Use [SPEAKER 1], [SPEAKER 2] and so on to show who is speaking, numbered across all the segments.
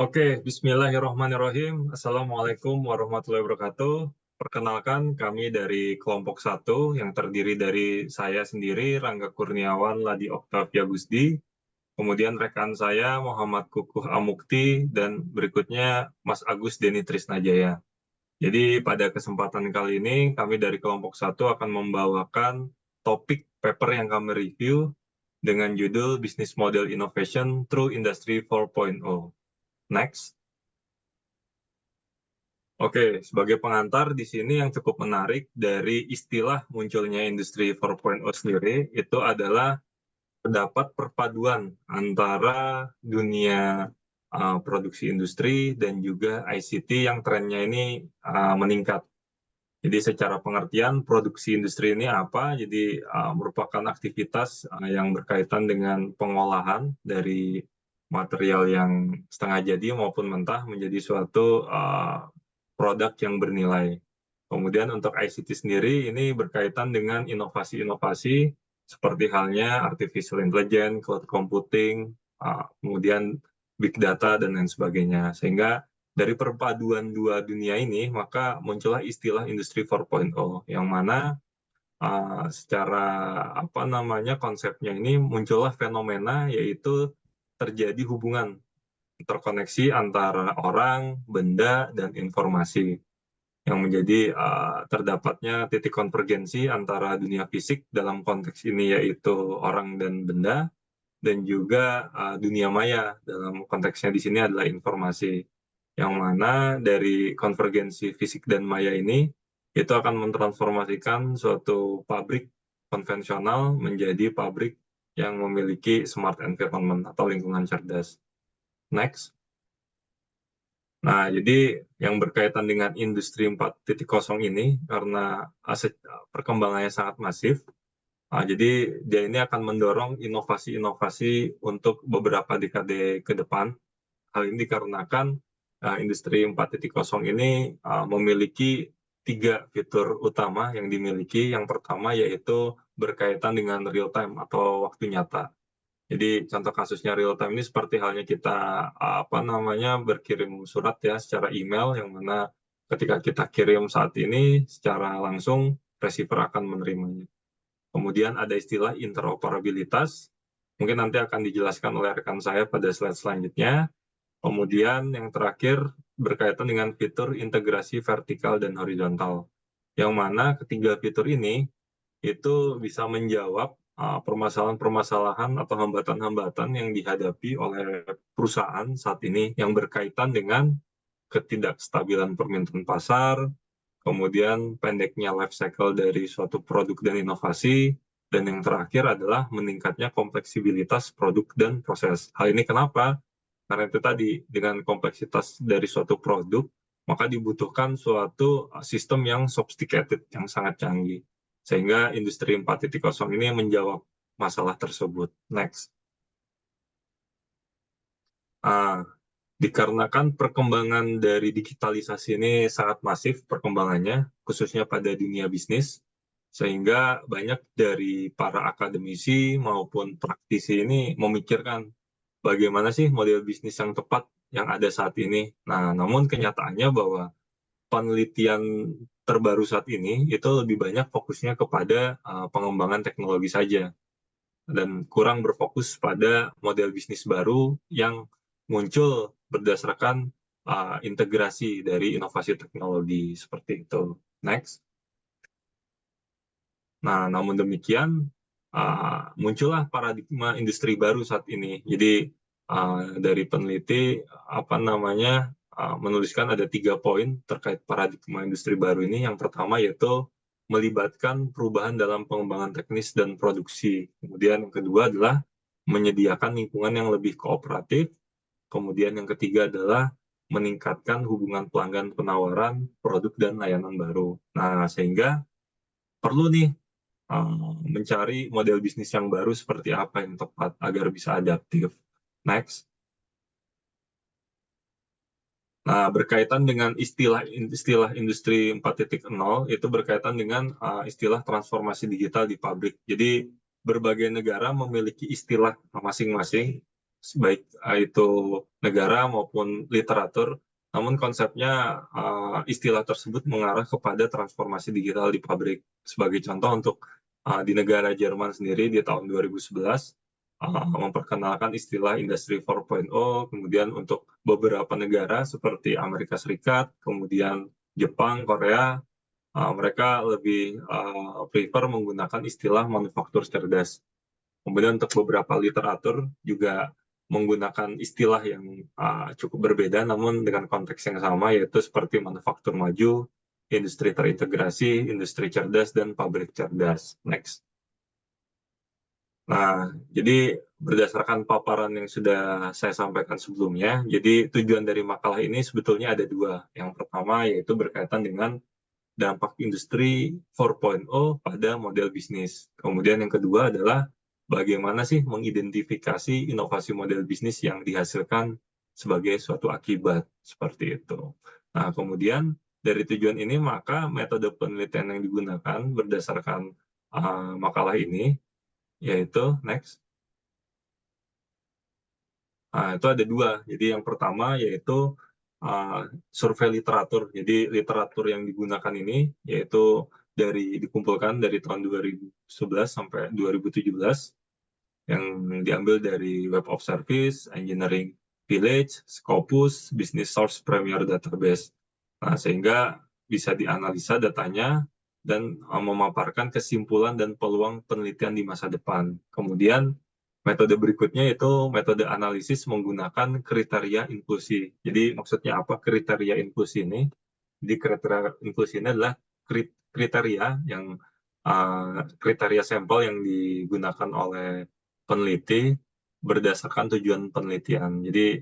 [SPEAKER 1] Oke, Bismillahirrahmanirrahim. Assalamualaikum warahmatullahi wabarakatuh. Perkenalkan, kami dari kelompok 1 yang terdiri dari saya sendiri, Rangga Kurniawan Ladi Oktavia Gusdi, kemudian rekan saya Muhammad Kukuh Amukti, dan berikutnya Mas Agus Deni Trisnajaya. Jadi pada kesempatan kali ini, kami dari kelompok 1 akan membawakan topik paper yang kami review dengan judul Business Model Innovation Through Industry 4.0. Next. Oke, sebagai pengantar di sini yang cukup menarik dari istilah munculnya industri 4.0 sendiri itu adalah terdapat perpaduan antara dunia produksi industri dan juga ICT yang trennya ini meningkat. Jadi secara pengertian produksi industri ini apa? Jadi merupakan aktivitas yang berkaitan dengan pengolahan dari material yang setengah jadi maupun mentah menjadi suatu produk yang bernilai. Kemudian untuk ICT sendiri ini berkaitan dengan inovasi-inovasi seperti halnya artificial intelligence, cloud computing, kemudian big data dan lain sebagainya. Sehingga dari perpaduan dua dunia ini maka muncullah istilah industri 4.0 yang mana secara apa namanya konsepnya ini muncullah fenomena yaitu terjadi hubungan terkoneksi antara orang, benda, dan informasi yang menjadi terdapatnya titik konvergensi antara dunia fisik dalam konteks ini yaitu orang dan benda dan juga dunia maya dalam konteksnya di sini adalah informasi yang mana dari konvergensi fisik dan maya ini itu akan mentransformasikan suatu pabrik konvensional menjadi pabrik yang memiliki smart environment atau lingkungan cerdas. Next. Nah, jadi yang berkaitan dengan industri 4.0 ini, karena perkembangannya sangat masif, jadi dia ini akan mendorong inovasi-inovasi untuk beberapa dekade ke depan. Hal ini dikarenakan industri 4.0 ini memiliki 3 fitur utama yang dimiliki. Yang pertama yaitu berkaitan dengan real time atau waktu nyata. Jadi contoh kasusnya real time ini seperti halnya kita berkirim surat ya secara email yang mana ketika kita kirim saat ini secara langsung receiver akan menerimanya. Kemudian ada istilah interoperabilitas, mungkin nanti akan dijelaskan oleh rekan saya pada slide selanjutnya. Kemudian yang terakhir berkaitan dengan fitur integrasi vertikal dan horizontal, yang mana ketiga fitur ini itu bisa menjawab permasalahan-permasalahan atau hambatan-hambatan yang dihadapi oleh perusahaan saat ini yang berkaitan dengan ketidakstabilan permintaan pasar, kemudian pendeknya life cycle dari suatu produk dan inovasi, dan yang terakhir adalah meningkatnya kompleksibilitas produk dan proses. Hal ini kenapa? Karena itu tadi, dengan kompleksitas dari suatu produk, maka dibutuhkan suatu sistem yang sophisticated, yang sangat canggih. Sehingga industri 4.0 ini menjawab masalah tersebut. Next. Dikarenakan perkembangan dari digitalisasi ini sangat masif perkembangannya, khususnya pada dunia bisnis, sehingga banyak dari para akademisi maupun praktisi ini memikirkan bagaimana sih model bisnis yang tepat yang ada saat ini. Nah, namun kenyataannya bahwa penelitian terbaru saat ini itu lebih banyak fokusnya kepada pengembangan teknologi saja dan kurang berfokus pada model bisnis baru yang muncul berdasarkan integrasi dari inovasi teknologi seperti itu. Next. Nah, namun demikian muncullah paradigma industri baru saat ini. Jadi dari peneliti menuliskan ada 3 poin terkait paradigma industri baru ini. Yang pertama yaitu melibatkan perubahan dalam pengembangan teknis dan produksi. Kemudian yang kedua adalah menyediakan lingkungan yang lebih kooperatif. Kemudian yang ketiga adalah meningkatkan hubungan pelanggan penawaran produk dan layanan baru. Nah, sehingga perlu nih mencari model bisnis yang baru seperti apa yang tepat agar bisa adaptif. Next. Nah, berkaitan dengan istilah industri 4.0 itu berkaitan dengan istilah transformasi digital di pabrik. Jadi berbagai negara memiliki istilah masing-masing baik itu negara maupun literatur. Namun konsepnya istilah tersebut mengarah kepada transformasi digital di pabrik. Sebagai contoh untuk di negara Jerman sendiri di tahun 2011 memperkenalkan istilah Industri 4.0, kemudian untuk beberapa negara seperti Amerika Serikat, kemudian Jepang, Korea, mereka lebih prefer menggunakan istilah manufaktur cerdas. Kemudian untuk beberapa literatur juga menggunakan istilah yang cukup berbeda, namun dengan konteks yang sama, yaitu seperti manufaktur maju, industri terintegrasi, industri cerdas, dan pabrik cerdas. Next. Nah, jadi berdasarkan paparan yang sudah saya sampaikan sebelumnya, jadi tujuan dari makalah ini sebetulnya ada dua. Yang pertama yaitu berkaitan dengan dampak industri 4.0 pada model bisnis. Kemudian yang kedua adalah bagaimana sih mengidentifikasi inovasi model bisnis yang dihasilkan sebagai suatu akibat seperti itu. Nah, kemudian dari tujuan ini maka metode penelitian yang digunakan berdasarkan makalah ini yaitu next. Nah, itu ada dua. Jadi yang pertama yaitu survei literatur. Jadi literatur yang digunakan ini yaitu dikumpulkan dari tahun 2011 sampai 2017 yang diambil dari Web of Service, Engineering Village, Scopus, Business Source Premier Database. Nah, sehingga bisa dianalisa datanya dan memaparkan kesimpulan dan peluang penelitian di masa depan. Kemudian metode berikutnya itu metode analisis menggunakan kriteria inklusi. Jadi maksudnya apa kriteria inklusi ini? Jadi kriteria inklusi ini adalah kriteria yang kriteria sampel yang digunakan oleh peneliti berdasarkan tujuan penelitian. Jadi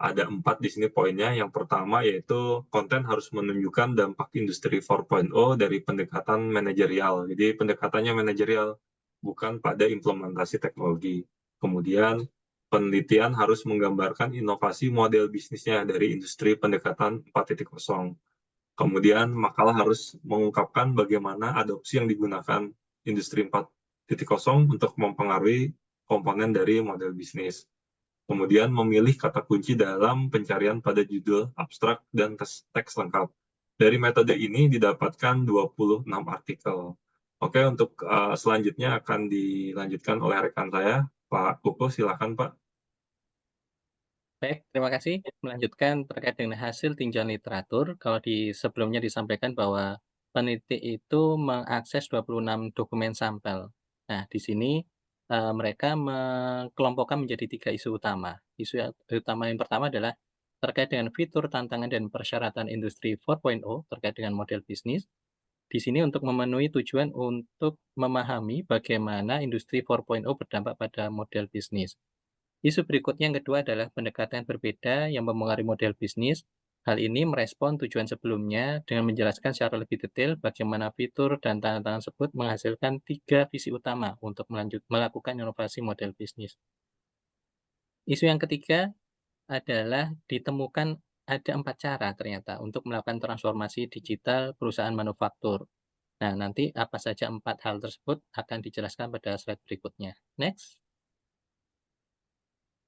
[SPEAKER 1] ada 4 di sini poinnya. Yang pertama yaitu konten harus menunjukkan dampak industri 4.0 dari pendekatan manajerial. Jadi pendekatannya manajerial, bukan pada implementasi teknologi. Kemudian penelitian harus menggambarkan inovasi model bisnisnya dari industri pendekatan 4.0. Kemudian makalah harus mengungkapkan bagaimana adopsi yang digunakan industri 4.0 untuk mempengaruhi komponen dari model bisnis. Kemudian memilih kata kunci dalam pencarian pada judul abstrak dan teks lengkap. Dari metode ini didapatkan 26 artikel. Oke, untuk selanjutnya akan dilanjutkan oleh rekan saya, Pak Kuko, silakan Pak.
[SPEAKER 2] Baik, terima kasih. Melanjutkan terkait dengan hasil tinjauan literatur, kalau sebelumnya disampaikan bahwa peneliti itu mengakses 26 dokumen sampel. Nah, di sini mereka mengelompokkan menjadi 3 isu utama. Isu utama yang pertama adalah terkait dengan fitur, tantangan, dan persyaratan industri 4.0 terkait dengan model bisnis. Di sini untuk memenuhi tujuan untuk memahami bagaimana industri 4.0 berdampak pada model bisnis. Isu berikutnya yang kedua adalah pendekatan berbeda yang mempengaruhi model bisnis. Hal ini merespon tujuan sebelumnya dengan menjelaskan secara lebih detail bagaimana fitur dan tantangan tersebut menghasilkan 3 visi utama untuk melakukan inovasi model bisnis. Isu yang ketiga adalah ditemukan ada 4 cara ternyata untuk melakukan transformasi digital perusahaan manufaktur. Nah, nanti apa saja 4 hal tersebut akan dijelaskan pada slide berikutnya. Next.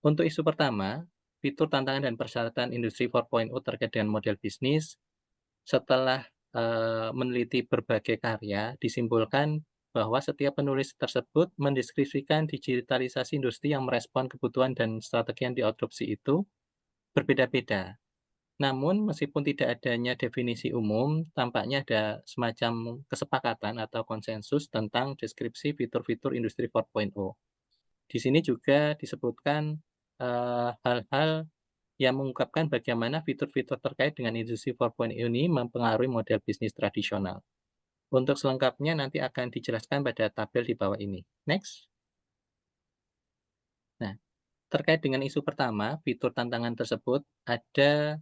[SPEAKER 2] Untuk isu pertama, fitur tantangan dan persyaratan industri 4.0 terkait dengan model bisnis, setelah meneliti berbagai karya, disimpulkan bahwa setiap penulis tersebut mendeskripsikan digitalisasi industri yang merespon kebutuhan dan strategi yang diadopsi itu berbeda-beda. Namun, meskipun tidak adanya definisi umum, tampaknya ada semacam kesepakatan atau konsensus tentang deskripsi fitur-fitur industri 4.0. Di sini juga disebutkan hal-hal yang mengungkapkan bagaimana fitur-fitur terkait dengan industri 4.0 ini mempengaruhi model bisnis tradisional. Untuk selengkapnya nanti akan dijelaskan pada tabel di bawah ini. Next. Nah, terkait dengan isu pertama, fitur tantangan tersebut ada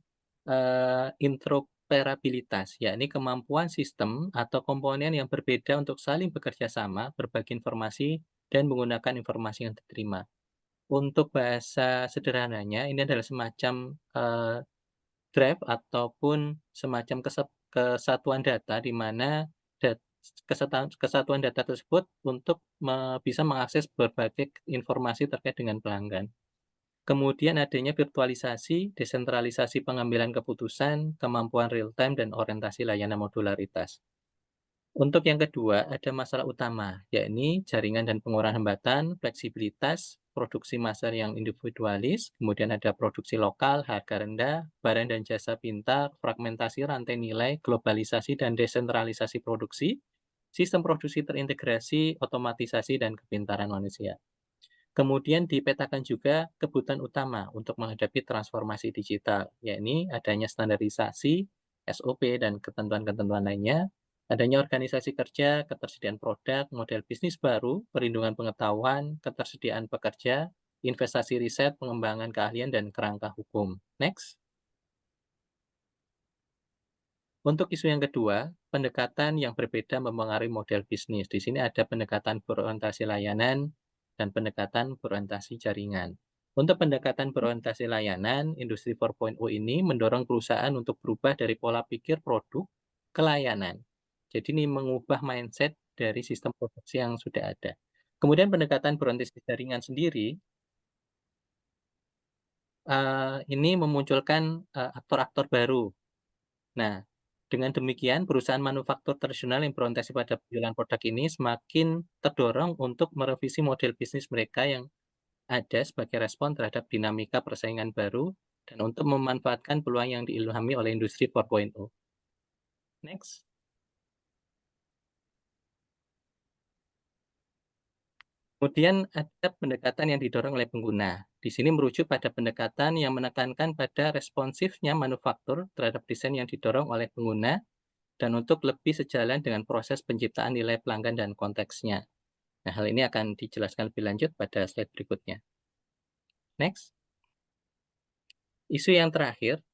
[SPEAKER 2] interoperabilitas, yakni kemampuan sistem atau komponen yang berbeda untuk saling bekerja sama, berbagi informasi, dan menggunakan informasi yang diterima. Untuk bahasa sederhananya, ini adalah semacam drive ataupun semacam kesatuan data di mana kesatuan data tersebut untuk bisa mengakses berbagai informasi terkait dengan pelanggan. Kemudian adanya virtualisasi, desentralisasi pengambilan keputusan, kemampuan real time, dan orientasi layanan modularitas. Untuk yang kedua, ada masalah utama, yakni jaringan dan pengurangan hambatan, fleksibilitas, produksi massal yang individualis, kemudian ada produksi lokal, harga rendah, barang dan jasa pintar, fragmentasi rantai nilai, globalisasi dan desentralisasi produksi, sistem produksi terintegrasi, otomatisasi, dan kepintaran manusia. Kemudian dipetakan juga kebutuhan utama untuk menghadapi transformasi digital, yakni adanya standarisasi, SOP, dan ketentuan-ketentuan lainnya, adanya organisasi kerja, ketersediaan produk, model bisnis baru, perlindungan pengetahuan, ketersediaan pekerja, investasi riset, pengembangan keahlian, dan kerangka hukum. Next. Untuk isu yang kedua, pendekatan yang berbeda mempengaruhi model bisnis. Di sini ada pendekatan berorientasi layanan dan pendekatan berorientasi jaringan. Untuk pendekatan berorientasi layanan, Industri 4.0 ini mendorong perusahaan untuk berubah dari pola pikir produk ke layanan. Jadi ini mengubah mindset dari sistem produksi yang sudah ada. Kemudian pendekatan berorientasi jaringan sendiri, ini memunculkan aktor-aktor baru. Nah, dengan demikian, perusahaan manufaktur tradisional yang berorientasi pada penjualan produk ini semakin terdorong untuk merevisi model bisnis mereka yang ada sebagai respon terhadap dinamika persaingan baru dan untuk memanfaatkan peluang yang diilhami oleh industri 4.0. Next. Kemudian ada pendekatan yang didorong oleh pengguna. Di sini merujuk pada pendekatan yang menekankan pada responsifnya manufaktur terhadap desain yang didorong oleh pengguna dan untuk lebih sejalan dengan proses penciptaan nilai pelanggan dan konteksnya. Nah, hal ini akan dijelaskan lebih lanjut pada slide berikutnya. Next. Isu yang terakhir,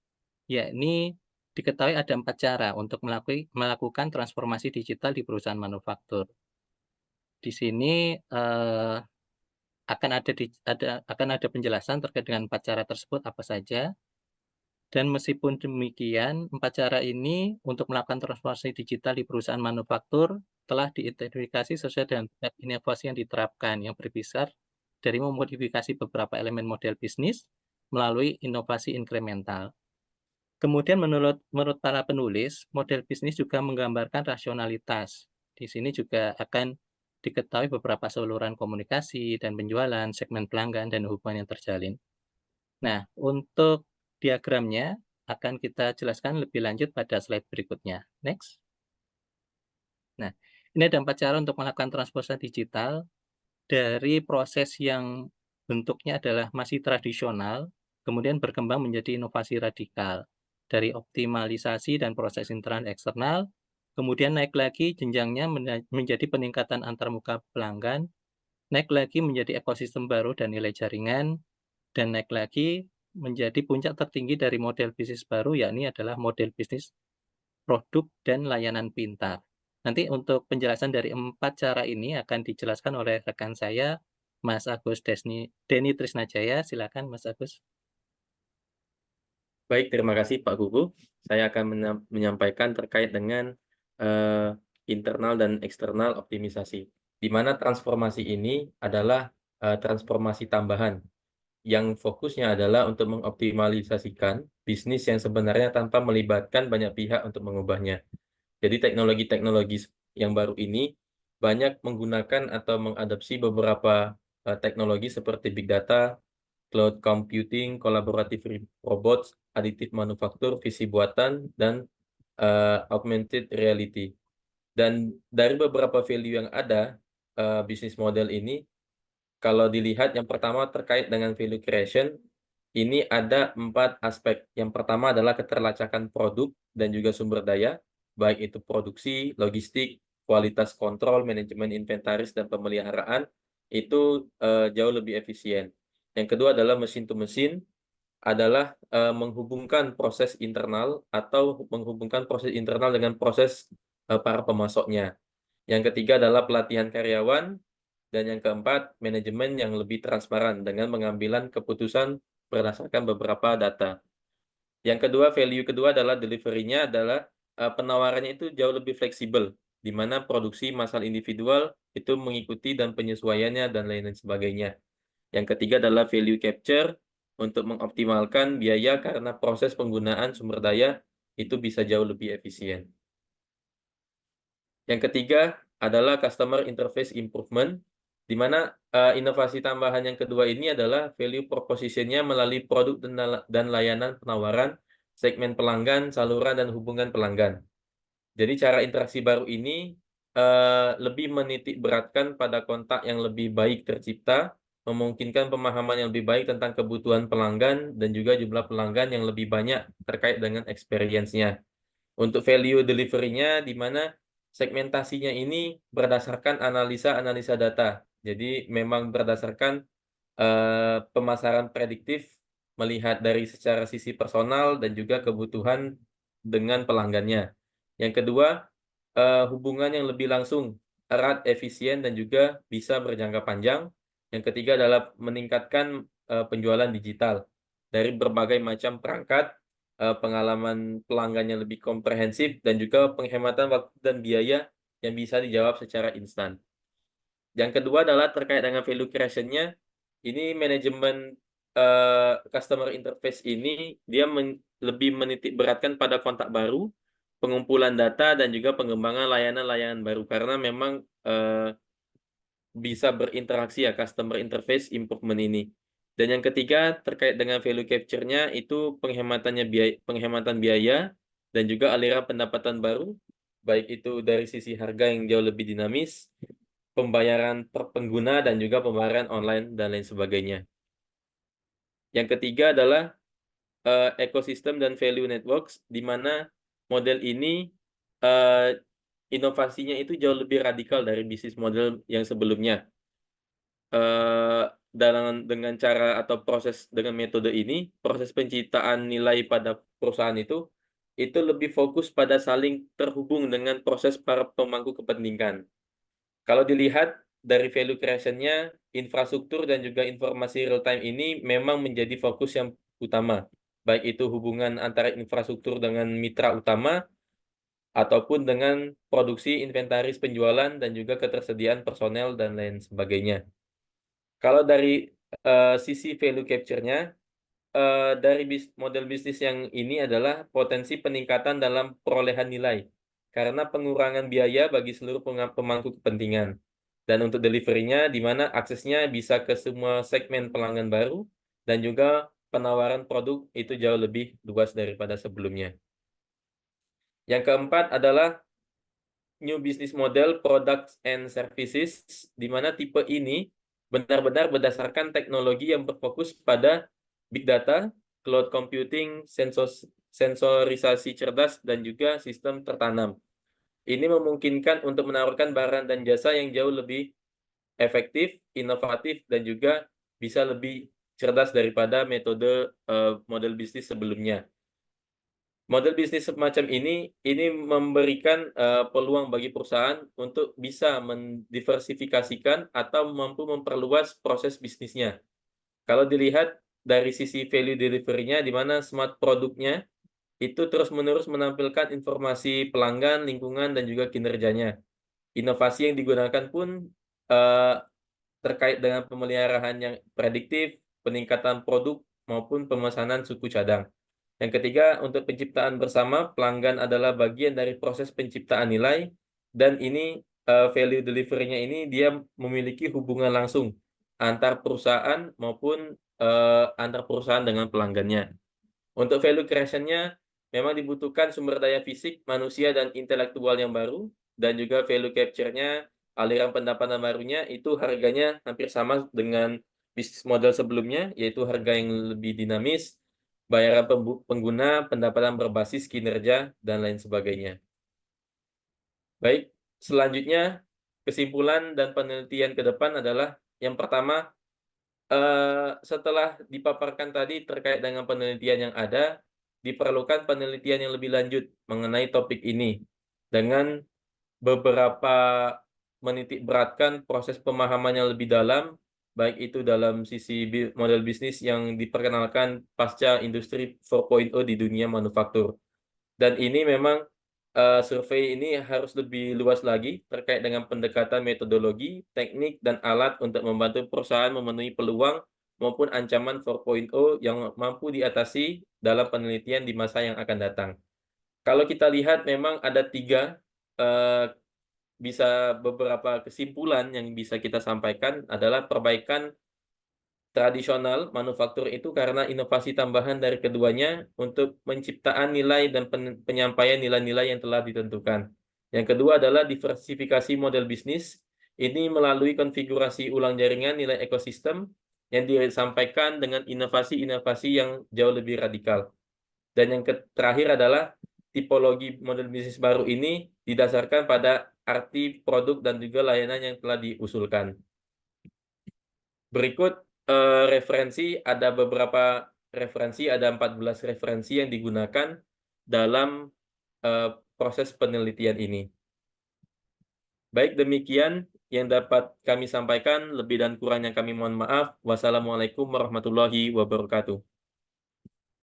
[SPEAKER 2] yakni diketahui ada 4 cara untuk melakukan transformasi digital di perusahaan manufaktur. Di sini akan ada penjelasan terkait dengan 4 cara tersebut apa saja. Dan meskipun demikian, 4 cara ini untuk melakukan transformasi digital di perusahaan manufaktur telah diidentifikasi sesuai dengan tingkat inovasi yang diterapkan, yang berkisar dari memodifikasi beberapa elemen model bisnis melalui inovasi inkremental. Kemudian menurut para penulis, model bisnis juga menggambarkan rasionalitas. Di sini juga akan diketahui beberapa saluran komunikasi dan penjualan, segmen pelanggan, dan hubungan yang terjalin. Nah, untuk diagramnya akan kita jelaskan lebih lanjut pada slide berikutnya. Next. Nah, ini ada 4 cara untuk melakukan transformasi digital dari proses yang bentuknya adalah masih tradisional, kemudian berkembang menjadi inovasi radikal. Dari optimalisasi dan proses internal eksternal, kemudian naik lagi jenjangnya menjadi peningkatan antarmuka pelanggan, naik lagi menjadi ekosistem baru dan nilai jaringan, dan naik lagi menjadi puncak tertinggi dari model bisnis baru, yakni adalah model bisnis produk dan layanan pintar. Nanti untuk penjelasan dari 4 cara ini akan dijelaskan oleh rekan saya, Mas Agus Deni Trisnajaya. Silakan Mas Agus.
[SPEAKER 3] Baik, terima kasih Pak Gugu. Saya akan menyampaikan terkait dengan internal dan eksternal optimisasi, di mana transformasi ini adalah transformasi tambahan yang fokusnya adalah untuk mengoptimalisasikan bisnis yang sebenarnya tanpa melibatkan banyak pihak untuk mengubahnya. Jadi teknologi-teknologi yang baru ini banyak menggunakan atau mengadopsi beberapa teknologi seperti big data, cloud computing, collaborative robots, additive manufaktur, visi buatan, dan augmented reality. Dan dari beberapa value yang ada, bisnis model ini, kalau dilihat yang pertama terkait dengan value creation, ini ada 4 aspek. Yang pertama adalah keterlacakan produk dan juga sumber daya, baik itu produksi, logistik, kualitas kontrol, manajemen inventaris, dan pemeliharaan, itu jauh lebih efisien. Yang kedua adalah mesin to mesin, adalah menghubungkan proses internal atau menghubungkan proses internal dengan proses para pemasoknya. Yang ketiga adalah pelatihan karyawan, dan yang keempat, manajemen yang lebih transparan dengan pengambilan keputusan berdasarkan beberapa data. Yang kedua, value kedua adalah delivery-nya adalah penawarannya itu jauh lebih fleksibel, di mana produksi massal individual itu mengikuti dan penyesuaiannya dan lain-lain sebagainya. Yang ketiga adalah value capture, untuk mengoptimalkan biaya karena proses penggunaan sumber daya itu bisa jauh lebih efisien. Yang ketiga adalah customer interface improvement, di mana inovasi tambahan yang kedua ini adalah value proposition-nya melalui produk dan layanan penawaran, segmen pelanggan, saluran, dan hubungan pelanggan. Jadi cara interaksi baru ini lebih menitik beratkan pada kontak yang lebih baik tercipta, memungkinkan pemahaman yang lebih baik tentang kebutuhan pelanggan dan juga jumlah pelanggan yang lebih banyak terkait dengan experience-nya. Untuk value delivery-nya, di mana segmentasinya ini berdasarkan analisa data. Jadi memang berdasarkan pemasaran prediktif, melihat dari secara sisi personal dan juga kebutuhan dengan pelanggannya. Yang kedua, hubungan yang lebih langsung, erat, efisien, dan juga bisa berjangka panjang. Yang ketiga adalah meningkatkan penjualan digital dari berbagai macam perangkat, pengalaman pelanggannya lebih komprehensif, dan juga penghematan waktu dan biaya yang bisa dijawab secara instan. Yang kedua adalah terkait dengan value creation-nya. Ini manajemen customer interface ini dia lebih menitik beratkan pada kontak baru, pengumpulan data, dan juga pengembangan layanan-layanan baru karena memang bisa berinteraksi ya customer interface improvement ini. Dan yang ketiga terkait dengan value capture-nya itu penghematan biaya dan juga aliran pendapatan baru, baik itu dari sisi harga yang jauh lebih dinamis, pembayaran per pengguna, dan juga pembayaran online dan lain sebagainya. Yang ketiga adalah ekosistem dan value networks, di mana model ini inovasinya itu jauh lebih radikal dari bisnis model yang sebelumnya. Dengan cara atau proses dengan metode ini, proses penciptaan nilai pada perusahaan itu lebih fokus pada saling terhubung dengan proses para pemangku kepentingan. Kalau dilihat dari value creation-nya, infrastruktur dan juga informasi real time ini memang menjadi fokus yang utama, baik itu hubungan antara infrastruktur dengan mitra utama ataupun dengan produksi, inventaris, penjualan, dan juga ketersediaan personel dan lain sebagainya. Kalau dari sisi value capture-nya, dari model bisnis yang ini adalah potensi peningkatan dalam perolehan nilai karena pengurangan biaya bagi seluruh pemangku kepentingan. Dan untuk delivery-nya, di mana aksesnya bisa ke semua segmen pelanggan baru dan juga penawaran produk itu jauh lebih luas daripada sebelumnya. Yang keempat adalah new business model, products and services, di mana tipe ini benar-benar berdasarkan teknologi yang berfokus pada big data, cloud computing, sensorisasi cerdas, dan juga sistem tertanam. Ini memungkinkan untuk menawarkan barang dan jasa yang jauh lebih efektif, inovatif, dan juga bisa lebih cerdas daripada metode model bisnis sebelumnya. Model bisnis semacam ini memberikan peluang bagi perusahaan untuk bisa mendiversifikasikan atau mampu memperluas proses bisnisnya. Kalau dilihat dari sisi value delivery-nya, di mana smart produknya itu terus-menerus menampilkan informasi pelanggan, lingkungan, dan juga kinerjanya. Inovasi yang digunakan pun terkait dengan pemeliharaan yang prediktif, peningkatan produk, maupun pemesanan suku cadang. Yang ketiga, untuk penciptaan bersama, pelanggan adalah bagian dari proses penciptaan nilai, dan ini value delivery-nya ini dia memiliki hubungan langsung antar perusahaan maupun antar perusahaan dengan pelanggannya. Untuk value creation-nya, memang dibutuhkan sumber daya fisik, manusia, dan intelektual yang baru, dan juga value capture-nya, aliran pendapatan barunya, itu harganya hampir sama dengan bisnis model sebelumnya, yaitu harga yang lebih dinamis, bayaran pengguna, pendapatan berbasis kinerja, dan lain sebagainya. Baik, selanjutnya kesimpulan dan penelitian ke depan adalah yang pertama, setelah dipaparkan tadi terkait dengan penelitian yang ada, diperlukan penelitian yang lebih lanjut mengenai topik ini dengan beberapa menitik beratkan proses pemahaman yang lebih dalam, baik itu dalam sisi model bisnis yang diperkenalkan pasca industri 4.0 di dunia manufaktur. Dan ini memang survei ini harus lebih luas lagi terkait dengan pendekatan metodologi, teknik, dan alat untuk membantu perusahaan memenuhi peluang maupun ancaman 4.0 yang mampu diatasi dalam penelitian di masa yang akan datang. Kalau kita lihat memang ada 3 bisa beberapa kesimpulan yang bisa kita sampaikan adalah perbaikan tradisional manufaktur itu karena inovasi tambahan dari keduanya untuk penciptaan nilai dan penyampaian nilai-nilai yang telah ditentukan. Yang kedua adalah diversifikasi model bisnis. Ini melalui konfigurasi ulang jaringan nilai ekosistem yang disampaikan dengan inovasi-inovasi yang jauh lebih radikal. Dan yang terakhir adalah tipologi model bisnis baru ini didasarkan pada arti produk dan juga layanan yang telah diusulkan. Berikut referensi, ada beberapa referensi, ada 14 referensi yang digunakan dalam proses penelitian ini. Baik, demikian yang dapat kami sampaikan. Lebih dan kurangnya kami mohon maaf. Wassalamualaikum warahmatullahi wabarakatuh.